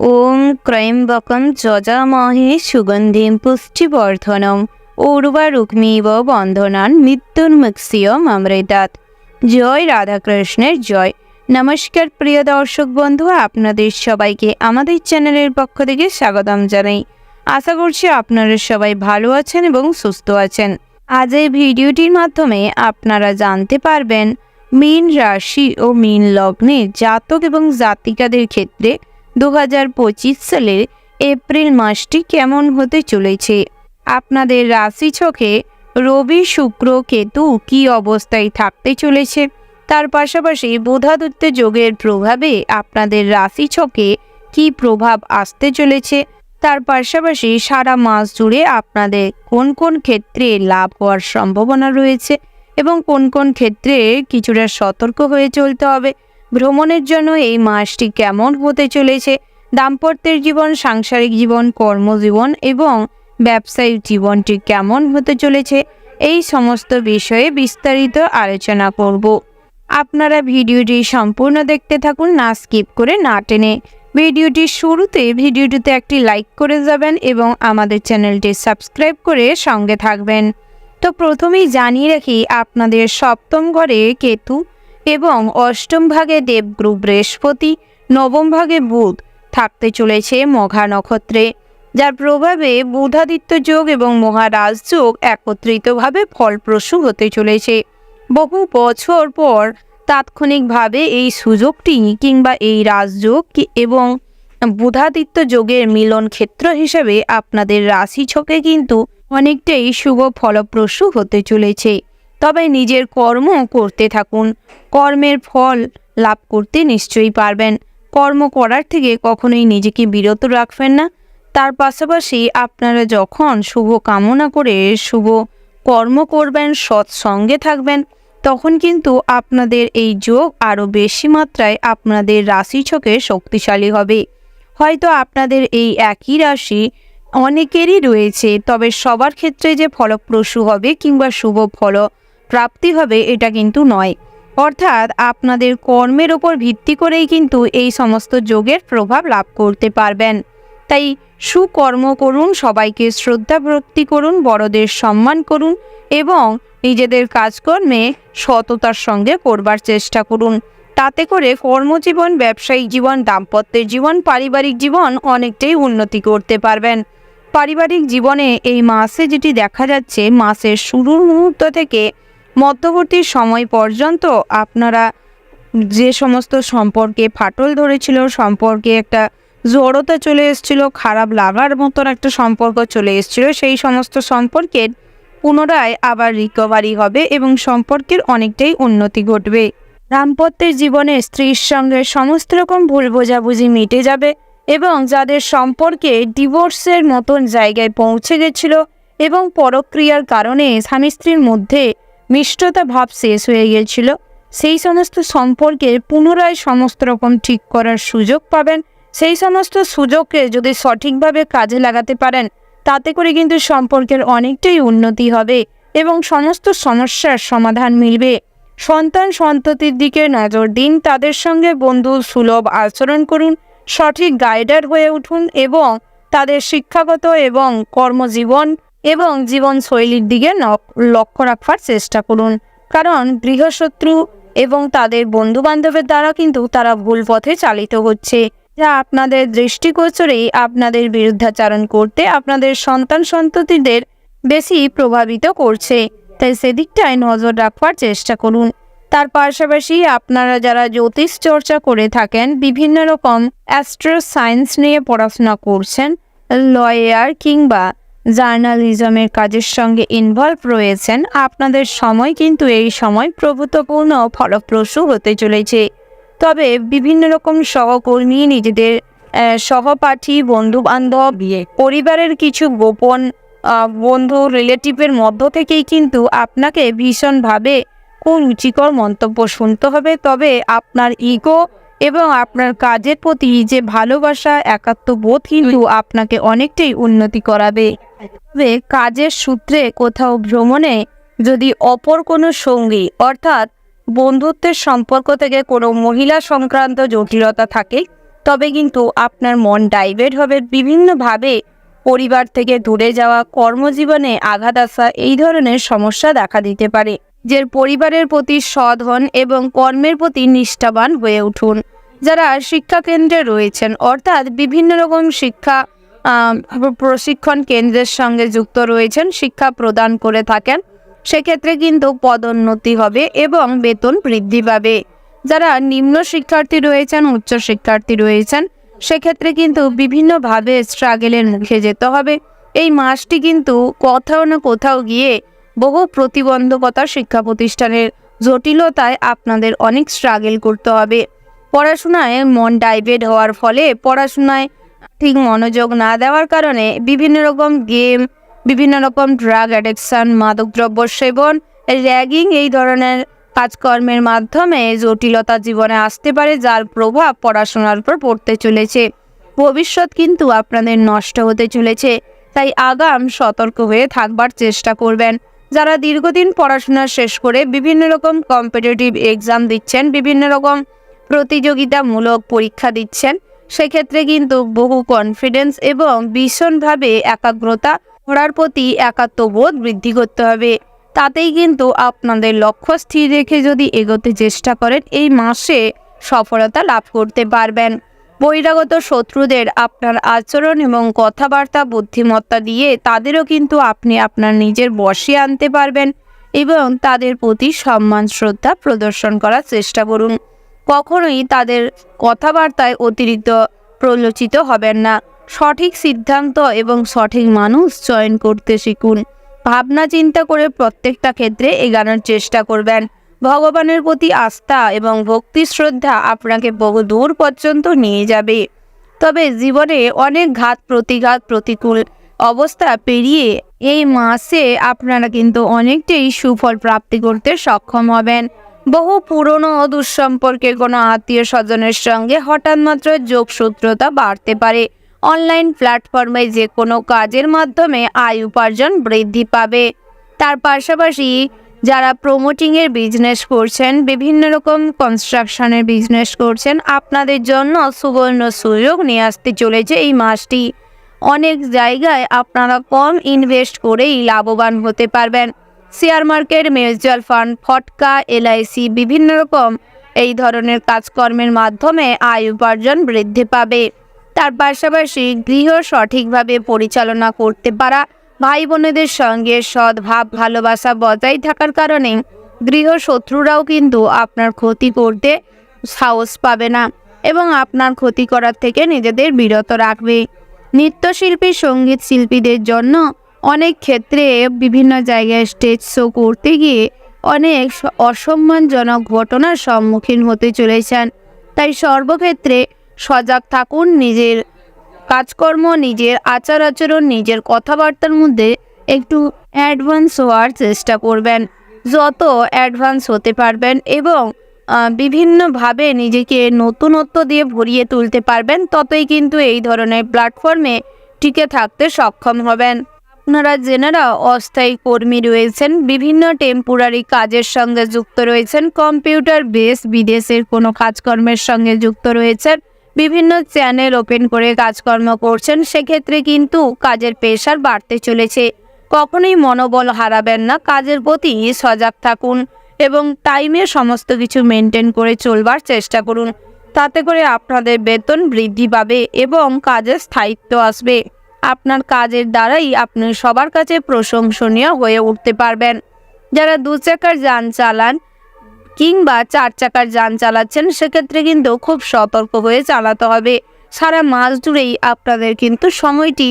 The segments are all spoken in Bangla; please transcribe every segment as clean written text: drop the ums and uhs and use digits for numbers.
ওং ত্র্যম্বকং যজামহে সুগন্ধিম পুষ্টিবর্ধনং উর্বারুকমিব বন্ধনান মৃত্যুর্মুক্ষীয়ম অমৃতাৎ। জয় রাধাকৃষ্ণের জয়। নমস্কার প্রিয় দর্শক বন্ধু, আপনাদের সবাইকে আমাদের চ্যানেলের পক্ষ থেকে স্বাগতম জানাই। আশা করছি আপনারা সবাই ভালো আছেন এবং সুস্থ আছেন। আজ এই ভিডিওটির মাধ্যমে আপনারা জানতে পারবেন মীন রাশি ও মীন লগ্নের জাতক এবং জাতিকাদের ক্ষেত্রে 2025 সালের এপ্রিল মাসটি কেমন হতে চলেছে। আপনাদের রাশি ছকে রবি, শুক্র, কেতু কী অবস্থায় থাকতে চলেছে, তার পাশাপাশি বুধাদিত্য যোগের প্রভাবে আপনাদের রাশি ছকে কী প্রভাব আসতে চলেছে, তার পাশাপাশি সারা মাস জুড়ে আপনাদের কোন কোন ক্ষেত্রে লাভ হওয়ার সম্ভাবনা রয়েছে এবং কোন কোন ক্ষেত্রে কিছুটা সতর্ক হয়ে চলতে হবে। ভ্রমণের জন্য এই মাসটি কেমন হতে চলেছে, দাম্পত্যের জীবন, সাংসারিক জীবন, কর্মজীবন এবং ব্যবসায়িক জীবনটি কেমন হতে চলেছে, এই সমস্ত বিষয়ে বিস্তারিত আলোচনা করব। আপনারা ভিডিওটি সম্পূর্ণ দেখতে থাকুন, না স্কিপ করে না টেনে। ভিডিওটির শুরুতে ভিডিওটিতে একটি লাইক করে যাবেন এবং আমাদের চ্যানেলটি সাবস্ক্রাইব করে সঙ্গে থাকবেন। তো প্রথমেই জানিয়ে রাখি, আপনাদের সপ্তম ঘরে কেতু এবং অষ্টম ভাগে দেবগুরু বৃহস্পতি, নবম ভাগে বুধ থাকতে চলেছে মঘা নক্ষত্রে, যার প্রভাবে বুধাদিত্য যোগ এবং মহারাজ যোগ একত্রিতভাবে ফলপ্রসূ হতে চলেছে। বহু বছর পর তাৎক্ষণিকভাবে এই সুযোগটি কিংবা এই রাজযোগ এবং বুধাদিত্য যোগের মিলন ক্ষেত্র হিসেবে আপনাদের রাশি ছকে কিন্তু অনেকটাই শুভ ফলপ্রসূ হতে চলেছে। তবে নিজের কর্ম করতে থাকুন, কর্মের ফল লাভ করতে নিশ্চয়ই পারবেন। কর্ম করার থেকে কখনোই নিজেকে বিরত রাখবেন না। তার পাশাপাশি আপনারা যখন শুভ কামনা করে শুভ কর্ম করবেন, সৎসঙ্গে থাকবেন, তখন কিন্তু আপনাদের এই যোগ আরও বেশি মাত্রায় আপনাদের রাশি ছকে শক্তিশালী হবে। হয়তো আপনাদের এই একই রাশি অনেকেরই রয়েছে, তবে সবার ক্ষেত্রে যে ফলপ্রসূ হবে কিংবা শুভ ফল প্রাপ্তি হবে এটা কিন্তু নয়। অর্থাৎ আপনাদের কর্মের ওপর ভিত্তি করেই কিন্তু এই সমস্ত যোগের প্রভাব লাভ করতে পারবেন। তাই সুকর্ম করুন, সবাইকে শ্রদ্ধা ভক্তি করুন, বড়দের সম্মান করুন এবং নিজেদের কাজকর্মে সততার সঙ্গে করবার চেষ্টা করুন। তাতে করে কর্মজীবন, ব্যবসায়িক জীবন, দাম্পত্যের জীবন, পারিবারিক জীবন অনেকটাই উন্নতি করতে পারবেন। পারিবারিক জীবনে এই মাসে যেটি দেখা যাচ্ছে, মাসের শুরুর মুহূর্ত থেকে মধ্যবর্তী সময় পর্যন্ত আপনারা যে সমস্ত সম্পর্কে ফাটল ধরেছিল, সম্পর্কে একটা জড়তা চলে এসেছিল, খারাপ লাগার মতন একটা সম্পর্ক চলে এসেছিল, সেই সমস্ত সম্পর্কের পুনরায় আবার রিকভারি হবে এবং সম্পর্কের অনেকটাই উন্নতি ঘটবে। দাম্পত্যের জীবনে স্ত্রীর সঙ্গে সমস্ত রকম ভুল বোঝাবুঝি মিটে যাবে এবং যাদের সম্পর্কে ডিভোর্সের মতন জায়গায় পৌঁছে গেছিল এবং পরক্রিয়ার কারণে স্বামী স্ত্রীর মধ্যে মিষ্টতা ভাব শেষ হয়ে গিয়েছিল, সেই সমস্ত সম্পর্কের পুনরায় সমস্ত রকম ঠিক করার সুযোগ পাবেন। সেই সমস্ত সুযোগকে যদি সঠিকভাবে কাজে লাগাতে পারেন, তাতে করে কিন্তু সম্পর্কের অনেকটাই উন্নতি হবে এবং সমস্ত সমস্যার সমাধান মিলবে। সন্তান সন্ততির দিকে নজর দিন, তাদের সঙ্গে বন্ধু সুলভ আচরণ করুন, সঠিক গাইডার হয়ে উঠুন এবং তাদের শিক্ষাগত এবং কর্মজীবন এবং জীবনশৈলীর দিকে লক্ষ্য রাখবার চেষ্টা করুন। কারণ গৃহশত্রু এবং তাদের বন্ধুবান্ধবের দ্বারা কিন্তু তারা ভুল পথে চালিত হচ্ছে, যা আপনাদের দৃষ্টিগোচরেই আপনাদের বিরুদ্ধাচারণ করতে আপনাদের সন্তান সন্ততিদের বেশি প্রভাবিত করছে। তাই সেদিকটায় নজর রাখবার চেষ্টা করুন। তার পাশাপাশি আপনারা যারা জ্যোতিষ চর্চা করে থাকেন, বিভিন্ন রকম অ্যাস্ট্রো সায়েন্স নিয়ে পড়াশোনা করছেন, লয়ার কিংবা জার্নালিজমের কাজের সঙ্গে ইনভলভ রয়েছেন, আপনাদের সময় কিন্তু এই সময় প্রভূতপূর্ণ ফলপ্রসূ হতে চলেছে। তবে বিভিন্ন রকম সহকর্মী, নিজেদের সহপাঠী, বন্ধুবান্ধব, পরিবারের কিছু গোপন বন্ধু, রিলেটিভের মধ্য থেকেই কিন্তু আপনাকে ভীষণভাবে কুরুচিকর মন্তব্য শুনতে হবে। তবে আপনার ইগো এবং আপনার কাজের প্রতি যে ভালোবাসা, একাত্মবোধ কিন্তু আপনাকে অনেকটাই উন্নতি করাবে। তবে কাজের সূত্রে কোথাও ভ্রমণে যদি অপর কোনো সঙ্গী অর্থাৎ বন্ধুত্বের সম্পর্ক থেকে কোনো মহিলা সংক্রান্ত জটিলতা থাকে, তবে কিন্তু আপনার মন ডাইভার্ট হবে বিভিন্নভাবে। পরিবার থেকে দূরে যাওয়া, কর্মজীবনে আঘাত আসা, এই ধরনের সমস্যা দেখা দিতে পারে। যে পরিবারের প্রতি সৎ হন এবং কর্মের প্রতি নিষ্ঠাবান হয়ে উঠুন। যারা শিক্ষা কেন্দ্রে রয়েছেন, অর্থাৎ বিভিন্ন রকম শিক্ষা প্রশিক্ষণ কেন্দ্রের সঙ্গে যুক্ত রয়েছেন, শিক্ষা প্রদান করে থাকেন, সেক্ষেত্রে কিন্তু পদোন্নতি হবে এবং বেতন বৃদ্ধি পাবে। যারা নিম্ন শিক্ষার্থী রয়েছেন, উচ্চ শিক্ষার্থী রয়েছেন, সেক্ষেত্রে কিন্তু বিভিন্নভাবে স্ট্রাগলের মুখে যেতে হবে। এই মাসটি কিন্তু কোথাও না কোথাও গিয়ে বহু প্রতিবন্ধকতা, শিক্ষা প্রতিষ্ঠানের জটিলতায় আপনাদের অনেক স্ট্রাগল করতে হবে। পড়াশোনায় মন ডাইভার্ট হওয়ার ফলে, পড়াশোনায় ঠিক মনোযোগ না দেওয়ার কারণে বিভিন্ন রকম গেম, বিভিন্ন রকম ড্রাগ অ্যাডিকশন, মাদকদ্রব্য সেবন, র্যাগিং, এই ধরনের কাজকর্মের মাধ্যমে জটিলতা জীবনে আসতে পারে, যার প্রভাব পড়াশোনার উপর পড়তে চলেছে। ভবিষ্যৎ কিন্তু আপনাদের নষ্ট হতে চলেছে, তাই আগাম সতর্ক হয়ে থাকবার চেষ্টা করবেন। যারা দীর্ঘদিন পড়াশোনা শেষ করে বিভিন্ন রকম কম্পিটিটিভ এক্সাম দিচ্ছেন, বিভিন্ন রকম প্রতিযোগিতামূলক পরীক্ষা দিচ্ছেন, সেক্ষেত্রে কিন্তু বহু কনফিডেন্স এবং ভীষণভাবে একাগ্রতা, পড়ার প্রতি একাত্মবোধ বৃদ্ধি করতে হবে। তাতেই কিন্তু আপনাদের লক্ষ্য স্থির রেখে যদি এগোতে চেষ্টা করেন, এই মাসে সফলতা লাভ করতে পারবেন। বহিরাগত শত্রুদের আপনার আচরণ এবং কথাবার্তা বুদ্ধিমত্তা দিয়ে তাদেরও কিন্তু আপনি আপনার নিজের বশে আনতে পারবেন এবং তাদের প্রতি সম্মান শ্রদ্ধা প্রদর্শন করার চেষ্টা করুন। কখনোই তাদের কথাবার্তায় অতিরিক্ত প্রলোচিত হবেন না। সঠিক সিদ্ধান্ত এবং সঠিক মানুষ চয়ন করতে শিখুন। ভাবনা চিন্তা করে প্রত্যেকটা ক্ষেত্রে এগোনোর চেষ্টা করবেন। ভগবানের প্রতি আস্থা এবং ভক্তি শ্রদ্ধা আপনাকে বহু দূর পর্যন্ত নিয়ে যাবে। তবে জীবনে অনেক ঘাত প্রতিঘাত, প্রতিকূল অবস্থা পেরিয়ে এই মাসে আপনারা কিন্তু অনেকটাই সুফল প্রাপ্তি করতে সক্ষম হবেন। বহু পুরনো দুঃসম্পর্কের কোনো আত্মীয় স্বজনের সঙ্গে হঠাৎ মাত্র যোগসূত্রতা বাড়তে পারে। অনলাইন প্ল্যাটফর্মে যে কোনো কাজের মাধ্যমে আয় উপার্জন বৃদ্ধি পাবে। তার পাশাপাশি যারা প্রমোটিংয়ের বিজনেস করছেন, বিভিন্ন রকম কনস্ট্রাকশনের বিজনেস করছেন, আপনাদের জন্য সুবর্ণ সুযোগ নিয়ে আসতে চলেছে এই মাসটি। অনেক জায়গায় আপনারা কম ইনভেস্ট করেই লাভবান হতে পারবেন। শেয়ার মার্কেট, মিউচুয়াল ফান্ড, ফটকা, এলআইসি, বিভিন্ন রকম এই ধরনের কাজকর্মের মাধ্যমে আয় উপার্জন বৃদ্ধি পাবে। তার পাশাপাশি গৃহ সঠিকভাবে পরিচালনা করতে পারা, ভাই বোনেদের সঙ্গে সদ্ভাব ভালোবাসা বজায় থাকার কারণে গৃহ শত্রুরাও কিন্তু আপনার ক্ষতি করতে সাহস পাবে না এবং আপনার ক্ষতি করার থেকে নিজেদের বিরত রাখবে। নৃত্যশিল্পী, সঙ্গীত শিল্পীদের জন্য অনেক ক্ষেত্রে বিভিন্ন জায়গায় স্টেজ শো করতে গিয়ে অনেক অসম্মানজনক ঘটনার সম্মুখীন হতে চলেছেন। তাই সর্বক্ষেত্রে সজাগ থাকুন। নিজের কাজকর্ম, নিজের আচার আচরণ, নিজের কথাবার্তার মধ্যে একটু অ্যাডভান্স হওয়ার চেষ্টা করবেন। যত অ্যাডভান্স হতে পারবেন এবং বিভিন্নভাবে নিজেকে নতুনত্ব দিয়ে ভরিয়ে তুলতে পারবেন, ততই কিন্তু এই ধরনের প্ল্যাটফর্মে টিকে থাকতে সক্ষম হবেন। আপনারা যেনারা অস্থায়ী কর্মী রয়েছেন, বিভিন্ন টেম্পোরারি কাজের সঙ্গে যুক্ত রয়েছেন, কম্পিউটার বেস বিদেশের কোনো কাজকর্মের সঙ্গে যুক্ত রয়েছেন, বিভিন্ন চ্যানেল ওপেন করে কাজকর্ম করছেন, সেক্ষেত্রে কিন্তু কাজের প্রেশার বাড়তে চলেছে। কখনোই মনোবল হারাবেন না, কাজের প্রতি সজাগ থাকুন এবং টাইমে সমস্ত কিছু মেনটেন করে চলবার চেষ্টা করুন। তাতে করে আপনাদের বেতন বৃদ্ধি পাবে এবং কাজের স্থায়িত্ব আসবে। আপনার কাজের দ্বারাই আপনি সবার কাছে প্রশংসনীয় হয়ে উঠতে পারবেন। যারা 2 চাকার যান চালান কিংবা 4 চাকার যান চালাচ্ছেন, সেক্ষেত্রে কিন্তু খুব সতর্ক হয়ে চালাতে হবে। সারা মাস জুড়েই আপনাদের কিন্তু সময়টি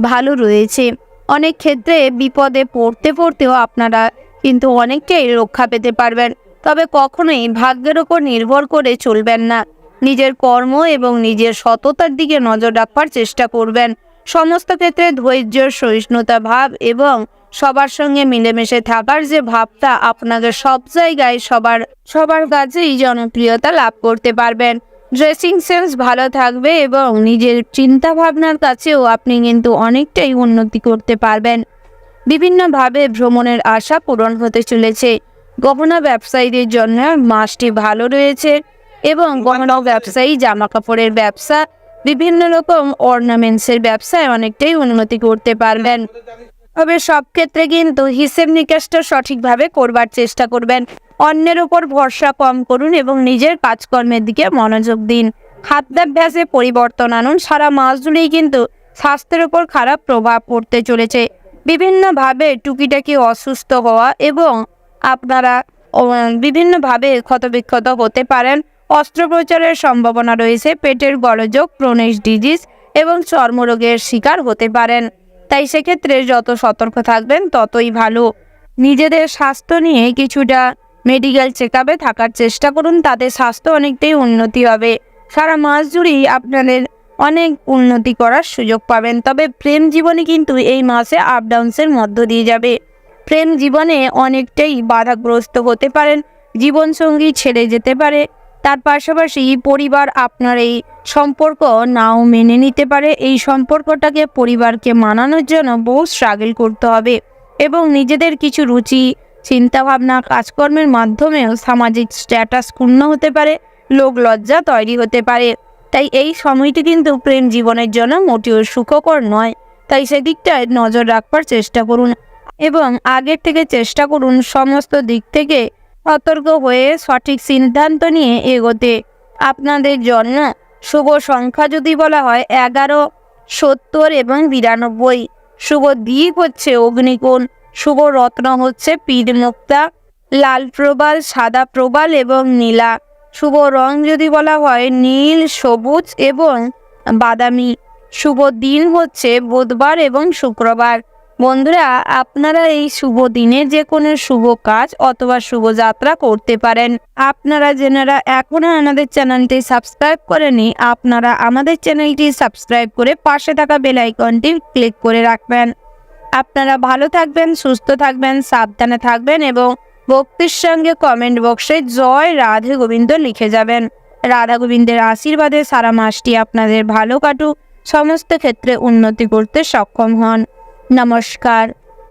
ভালো রয়েছে। অনেক ক্ষেত্রে বিপদে পড়তে পড়তেও আপনারা কিন্তু অনেকটাই রক্ষা পেতে পারবেন। তবে কখনোই ভাগ্যের ওপর নির্ভর করে চলবেন না। নিজের কর্ম এবং নিজের সততার দিকে নজর রাখবার চেষ্টা করবেন। সমস্ত ক্ষেত্রে ধৈর্য, সহিষ্ণুতা ভাব এবং সবার সঙ্গে মিলেমিশে থাকার যে ভাবটা, আপনাদের সব জায়গায় সবার কাছেই জনপ্রিয়তা লাভ করতে পারবেন। ড্রেসিং সেন্স ভালো থাকবে এবং নিজের চিন্তা ভাবনার কাছেও আপনি কিন্তু অনেকটাই উন্নতি করতে পারবেন। বিভিন্নভাবে ভ্রমণের আশা পূরণ হতে চলেছে। গহনা ব্যবসায়ীদের জন্য মাসটি ভালো রয়েছে। এবং গহনা ব্যবসায়ী, জামা কাপড়ের ব্যবসা, বিভিন্ন রকম অর্নামেন্টসের ব্যবসায় অনেকটাই উন্নতি করতে পারবেন। তবে সব ক্ষেত্রে কিন্তু হিসেব নিকাশটা সঠিকভাবে করবার চেষ্টা করবেন। অন্যের উপর ভরসা কম করুন এবং নিজের কাজকর্মের দিকে মনোযোগ দিন। খাদ্যাভ্যাসে পরিবর্তন আনুন। সারা মাস জুড়েই কিন্তু স্বাস্থ্যের উপর খারাপ প্রভাব পড়তে চলেছে। বিভিন্নভাবে টুকিটাকি অসুস্থ হওয়া এবং আপনারা বিভিন্নভাবে ক্ষতবিক্ষত হতে পারেন। অস্ত্রোপচারের সম্ভাবনা রয়েছে। পেটের গোলযোগ, ক্রনিক ডিজিজ এবং চর্মরোগের শিকার হতে পারেন। তাই সেক্ষেত্রে যত সতর্ক থাকবেন ততই ভালো। নিজেদের স্বাস্থ্য নিয়ে কিছুটা মেডিকেল চেকআপে থাকার চেষ্টা করুন, তাতে স্বাস্থ্য অনেকটাই উন্নতি হবে। সারা মাস জুড়েই আপনাদের অনেক উন্নতি করার সুযোগ পাবেন। তবে প্রেম জীবনে কিন্তু এই মাসে আপ ডাউনসের মধ্য দিয়ে যাবে। প্রেম জীবনে অনেকটাই বাধাগ্রস্ত হতে পারেন, জীবনসঙ্গী ছেড়ে যেতে পারে। তার পাশাপাশি পরিবার আপনার এই সম্পর্ক নাও মেনে নিতে পারে। এই সম্পর্কটাকে পরিবারকে মানানোর জন্য বহু স্ট্রাগল করতে হবে এবং নিজেদের কিছু রুচি, চিন্তাভাবনা, কাজকর্মের মাধ্যমেও সামাজিক স্ট্যাটাস ক্ষুণ্ণ হতে পারে, লোক লজ্জা তৈরি হতে পারে। তাই এই সময়টি কিন্তু প্রেম জীবনের জন্য মোটেও সুখকর নয়। তাই সেদিকটায় নজর রাখবার চেষ্টা করুন এবং আগের থেকে চেষ্টা করুন সমস্ত দিক থেকে সতর্ক হয়ে সঠিক সিদ্ধান্ত নিয়ে এগোতে। আপনাদের জন্য শুভ সংখ্যা যদি বলা হয় 11, 70 এবং 92। শুভ দিক হচ্ছে অগ্নিকোণ। শুভ রত্ন হচ্ছে পীরমুক্তা, লাল প্রবাল, সাদা প্রবাল এবং নীলা। শুভ রং যদি বলা হয় নীল, সবুজ এবং বাদামি। শুভ দিন হচ্ছে বুধবার এবং শুক্রবার। বন্ধুরা, আপনারা এই শুভ দিনে যে কোনো শুভ কাজ অথবা শুভ যাত্রা করতে পারেন। আপনারা যারা এখনো আমাদের চ্যানেলটি সাবস্ক্রাইব করেনি, আপনারা আমাদের চ্যানেলটি সাবস্ক্রাইব করে পাশে থাকা বেল আইকনটি ক্লিক করে রাখবেন। আপনারা ভালো থাকবেন, সুস্থ থাকবেন, সাবধানে থাকবেন এবং ভক্তির সঙ্গে কমেন্ট বক্সে জয় রাধে গোবিন্দ লিখে যাবেন। রাধা গোবিন্দের আশীর্বাদে সারা মাসটি আপনাদের ভালো কাটুক, সমস্ত ক্ষেত্রে উন্নতি করতে সক্ষম হন। নমস্কার।